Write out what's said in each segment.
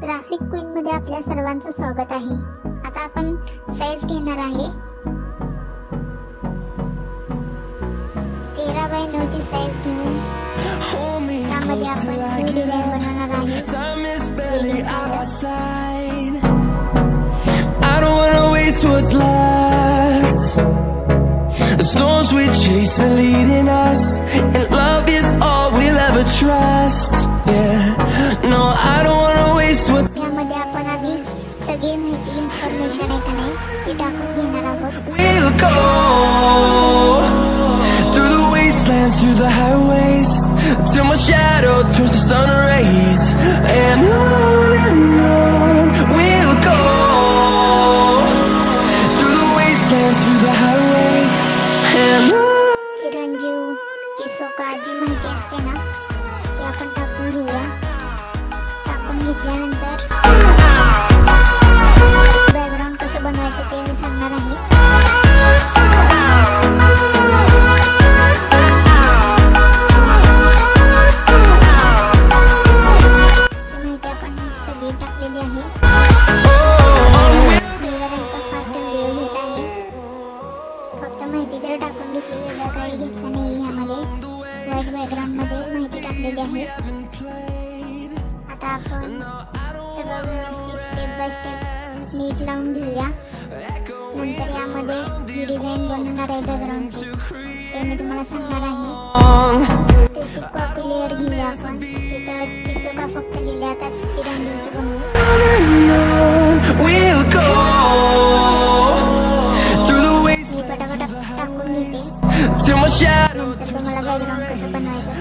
Graphic queen मध्ये आपल्या सर्वांचं स्वागत आहे। आता आपण साइज घेणार आहे 13x9 ची साइज घेऊन त्यामध्ये आपण डिझाइन बनवणार आहे। I don't wanna waste what's left. The storms we chase are leading us, and love is all we'll ever trust. Yeah, no, I don't wanna waste what's. यामध्ये आपण आधी सगळी माहिती इन्फॉर्मेशन आहे का नाही ती टाकून घेणार आहोत। We'll go through the wastelands, through the highways, till my shadow turns to sun rays, and on we'll go through the wastelands, through the highways, and on. चिरंजीव किसोका जी माहिती असते ना ती आपण टाकून घेऊया। टाकून घेतल्यानंतर बॅकग्राऊंड कसं बनवायचं ते मी सांगणार आहे। माहिती आपण सगळी टाकलेली आहे। फास्ट व्हिडिओ घेत आहे। फक्त माहिती जर टाकून घेतली वेगळं काही घेतलं नाही। यामध्ये व्हाईट बॅकग्राऊंड मध्ये माहिती टाकलेली आहे। आता आपण सगळं व्यवस्थित स्टेप बाय स्टेप नीट लावून घेऊया। नंतर यामध्ये ही डिझाइन बनवणार आहे बॅकग्राऊंडची ते मी तुम्हाला सांगणार आहे। त्याची कॉपी लेअर घेऊया आपण। तिथं किसोका फक्त लिहिल्या आता चिरंजीवचं बनवू। We'll go through the wastelands, मी पटापट टाकून घेते till my shadow नंतर तुम्हाला बॅकग्राऊंड कसं बनवायचं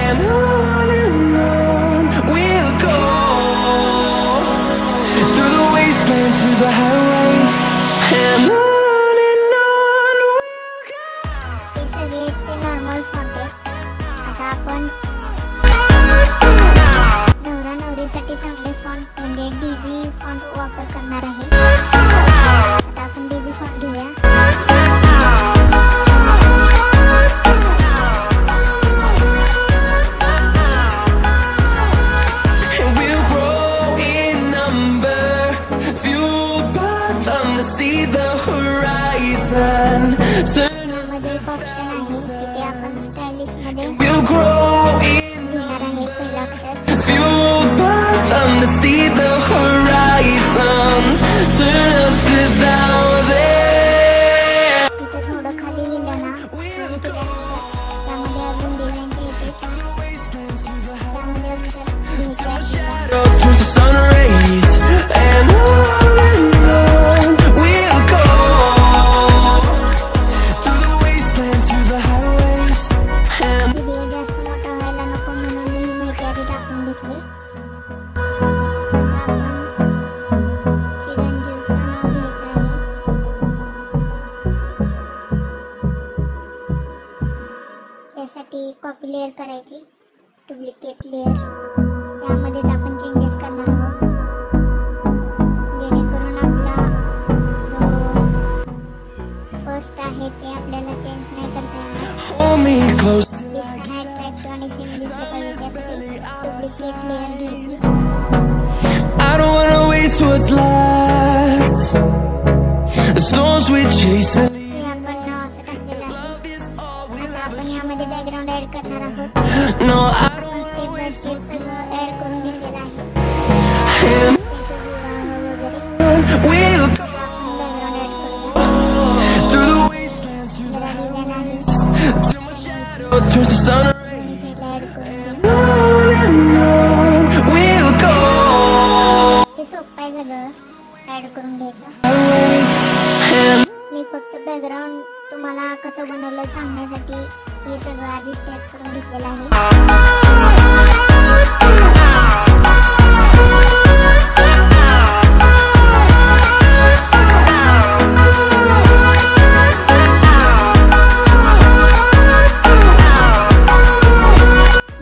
and on we'll go through the wastelands, through the highways, and on ते सगळे ते नॉर्मल फॉन्ट आहे। आता आपण नवरा नवरीसाठी चांगले फॉन्ट म्हणजे डीजी फॉन्ट वापर करणार आहे। आता आपण डीजी फॉन्ट घेऊया। and we'll grow in number, fueled by them to see the horizon. Turn us, यामध्ये एक ऑप्शन आहे तिथे आपण स्टायलिश मध्ये we'll grow in, घेणार आहे पहिला अक्षर। fueled by them to see the horizon. Turn us to thousands. तिथे थोडं खाली लिहिलं ना स्क्रोल केल्यानंतर त्यामध्ये अजून डिझाईनचे येते त्यामध्ये अक्षर घ्यायचे Shadow turns to sun rays, and on we'll go through the wastelands, through the highways, and video जास्त मोठा व्हायला नको म्हणून मी ही माहिती आधी टाकून घेतली। आपण चिरंजीवचं नाव घ्यायचं आहे। त्यासाठी कॉपी लेअर करायची डुप्लिकेट लेअर त्यामध्येच आपण चेंजेस करणार आहोत जेणेकरून आपला जो फर्स्ट आहे ते आपल्याला चेंज नाही करता येणार। hold me close. दिसताना अट्रॅक्टिव्ह आणि सेम दिसलं पाहिजे त्यासाठी डुप्लिकेट लेअर घ्यायची। I don't wanna waste what's left. The storms we chase are हे आपण असं टाकलेलं आहे। आता आपण यामध्ये बॅकग्राऊंड ऍड करणार आहोत। no, I आपण स्टेप बाय स्टेप सगळं ऍड करून घेतलेलं आहे। don't. स्पेशल वगैरे We'll go आपण बॅकग्राऊंड ऍड करूया। through the wastelands, through जरा डिझाईन आहे till my shadow turns to sun rays, साईडला ऍड करून and on we'll go हे सोपं आहे सगळं ऍड करून घ्यायचं। highways, and मी फक्त बॅकग्राऊंड तुम्हाला कसं बनवलं सांगण्यासाठी हे सगळं आधी स्टेप करून घेतलेलं आहे।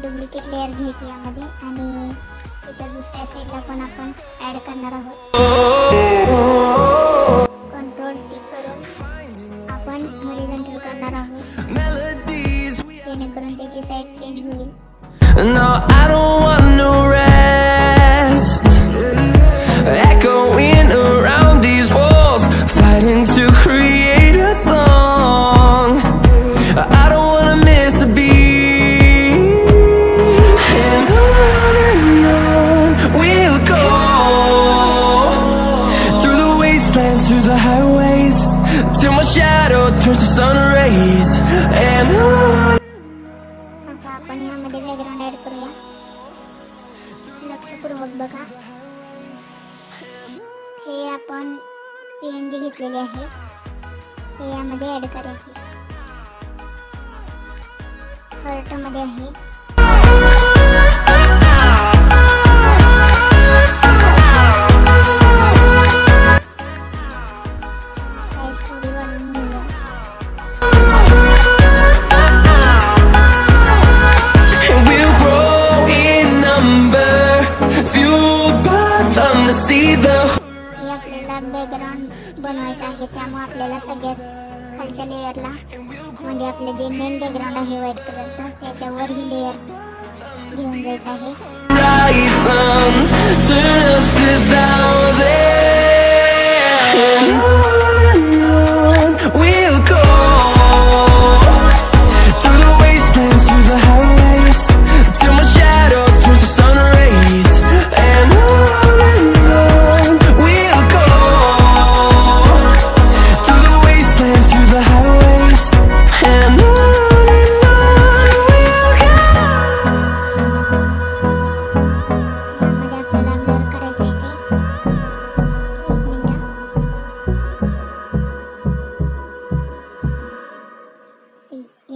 डुप्लिकेट लेअर घ्यायची यामध्ये आणि तिथं दुसऱ्या साईडला पण आपण ऍड करणार आहोत। कंट्रोल टी करून आपण हॉरिझॉन्टल करणार आहोत melodies we. जेणेकरून त्याची साईड चेंज होईल। No, I don't want no rest. wastelands, through the highways, till my shadow turns to sun rays. And on. आता आपण यामध्ये बॅकग्राऊंड ऍड करूया. लक्षपूर्वक बघा. हे आपण PNG घेतलेले आहे, हे यामध्ये ऍड करायचे. हर्ट मध्ये आहे. बॅकग्राऊंड बनवायचं आहे, त्यामुळे आपल्याला सगळ्यात खालच्या लेयरला, म्हणजे आपले जे मेन बॅकग्राऊंड आहे व्हाईट कलरचं, त्याच्यावर ही लेयर घेऊन जायचं आहे.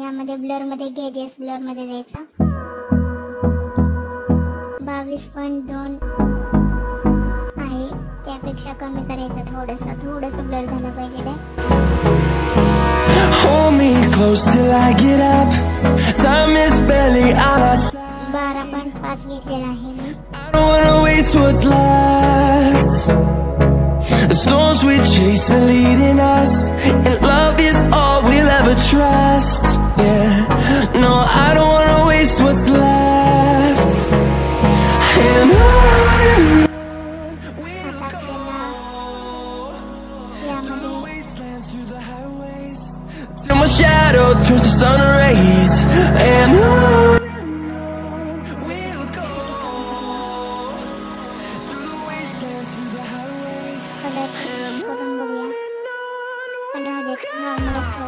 यामध्ये ब्लर मध्ये गेजेस ब्लर मध्ये द्यायचा. 22.2 आहे, त्यापेक्षा कमी करायचं. थोडस ब्लर झालं पाहिजे. Hold me close till I get up. Time is barely on our side. 12.5 घेतलेला आहे मी. I don't wanna waste what's left. The storms we chase are leading us, and love is all we'll ever trust. Yeah, no, I don't wanna waste what's left. And on we'll go through the wastelands, through the highways, till my shadow turns to sun rays. And on we'll go through the wastelands, through the highways. Colour करून बघूया. Normal असतो.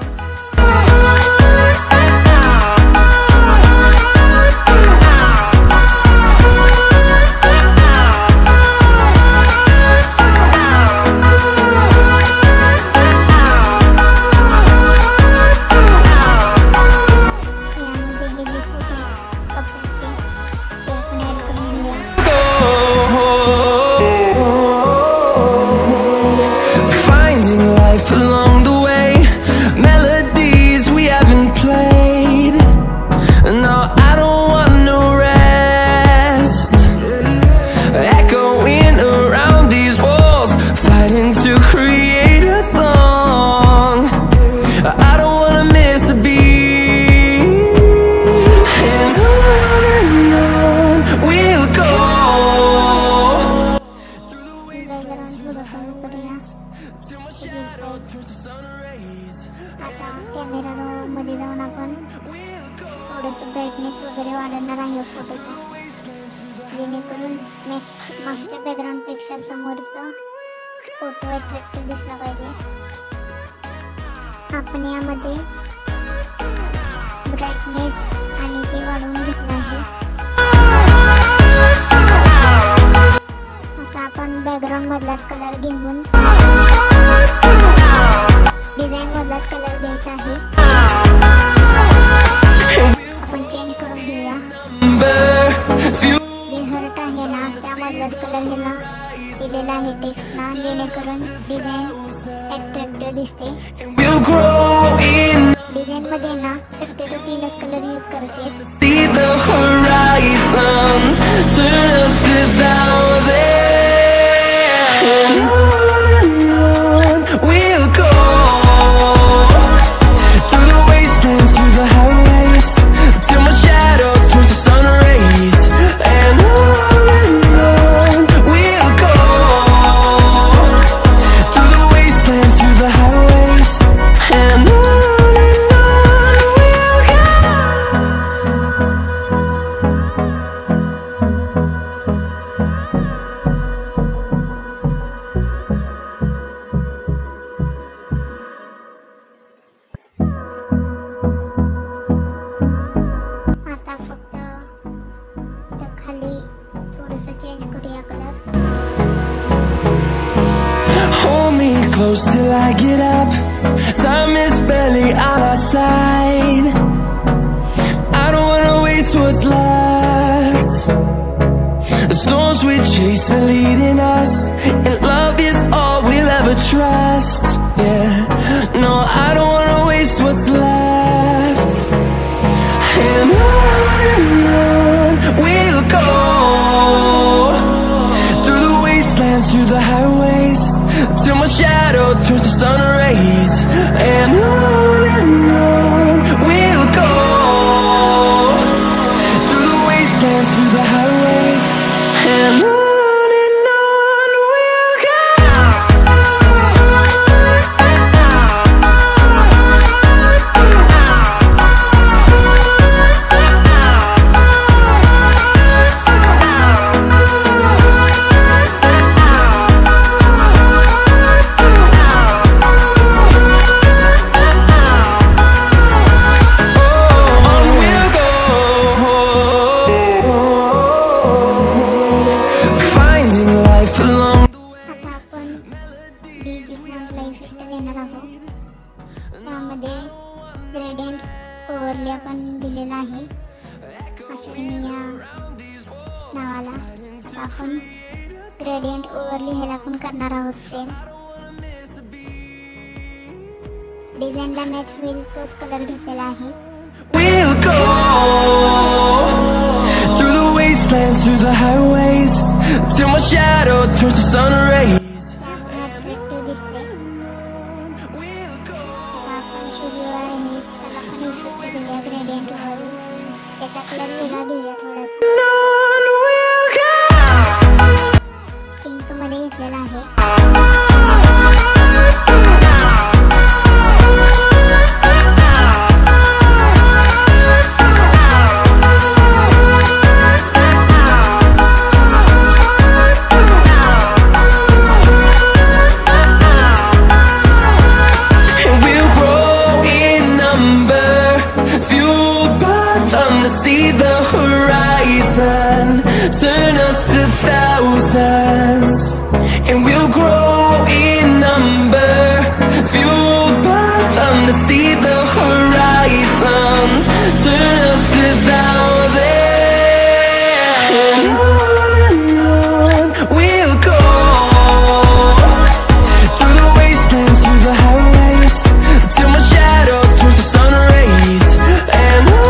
आता camera रो मध्ये जाऊन आपण थोडंसं brightness वगैरे वाढवणार आहे फोटोचा, जेणेकरून मागच्या बॅकग्राऊंडपेक्षा समोरचा फोटो अट्रॅक्टिव्ह दिसला पाहिजे. आपण यामध्ये ब्राईटनेस आणि ते वाढवून घेतलं आहे. आता आपण बॅकग्राऊंड मधलाच कलर घेऊन डिझाईन मधलाच कलर द्यायचा आहे. आपण चेंज करून घेऊया. जे हर्ट आहे ना त्यामधलाच कलर ह्याला दिलेला आहे टेक्स्टला, जेणेकरून डिझाईन अट्रॅक्टिव्ह दिसते. डिझाईन मध्ये ना शक्यतो 3च कलर यूज करते. close till I get up. Time is barely on our side. I don't wanna waste what's left. The storms we chase are leading us, and love is all we'll ever trust. Yeah, no, I don't wanna waste what's left. And on we'll go, through the wastelands, through the highways, till my shadow turns to sun rays. And on we'll go, through the wastelands, through the highways, and on we'll go. त्यामध्ये gradient overlay आपण दिलेला आहे अश्विनी या नावाला. आपण gradient overlay ह्याला आपण करणार आहोत सेम. डिझाईनला मॅच होईल तोच कलर घेतलेला आहे. We'll go through the wastelands, through the highways, till my shadow turns to sun rays. Pink मध्ये घेतलेला आहे. See the horizon, turn us to thousands, and we'll grow in number, fueled by them to see the horizon, turn us to thousands, and on we'll go, through the wastelands, through the highways, till my shadow turns to sun rays, and on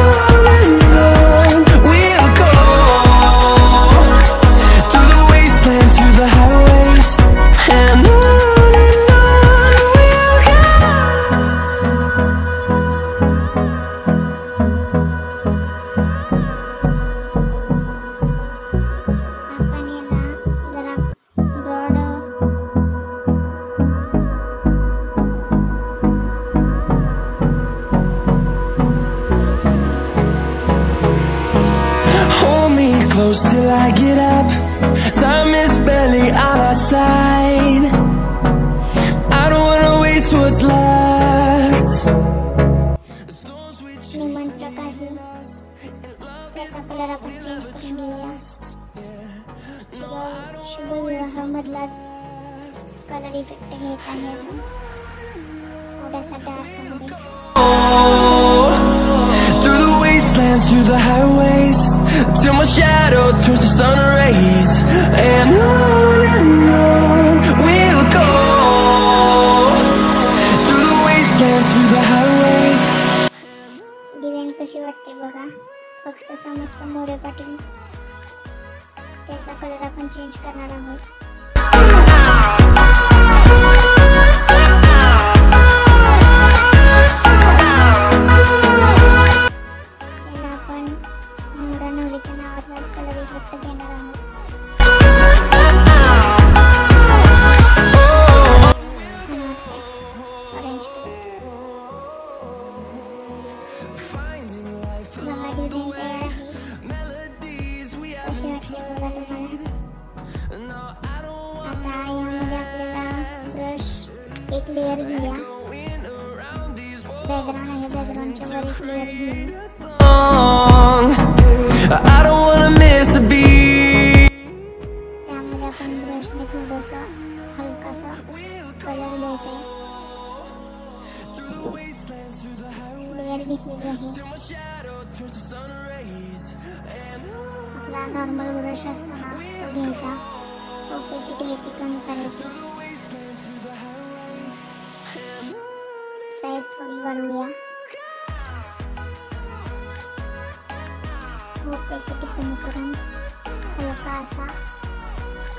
close till I get up. Time is barely on our side. I don't wanna waste what's left. निमंत्रक आहे त्याचा colour आपण change करून घेऊया. शुभ विवाह मधला colour effect घेत आहे आपण थोडासा डार्क मध्ये. Through the wastelands, through the highways, till my shadow turns to sun rays, and on we'll go, through the wastelands, through the highways. Design कशी वाटते बघा. फक्त समजतं मोरे पाटील त्याचा कलर आपण चेंज करणार आहोत. एक लेयर घेऊया. बॅकग्राउंड आहे, बॅकग्राउंडच्या वर एक लेयर घेऊ. I don't wanna miss a beat. त्यामध्ये आपण ब्रशने थोडंसं हलकासा कलर द्यायचा आहे. लेअर घेतलेली आहे. आपला नॉर्मल ब्रश असतो ना तो घ्यायचा. ओपेसिटी याची कमी करायची. साईज थोडी वाढवूया. ओपेसिटी कमी करून हलका असा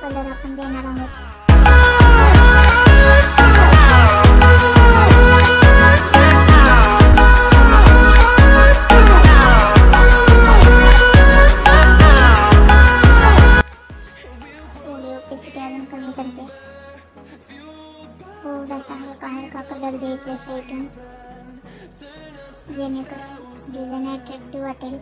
कलर आपण देणार आहोत. ओपेसिटी अजून कमी करते. थोडासा हलका कलर द्यायचा आहे इथून, जेणेकरून डिझाईन अट्रॅक्टिव्ह वाटेल.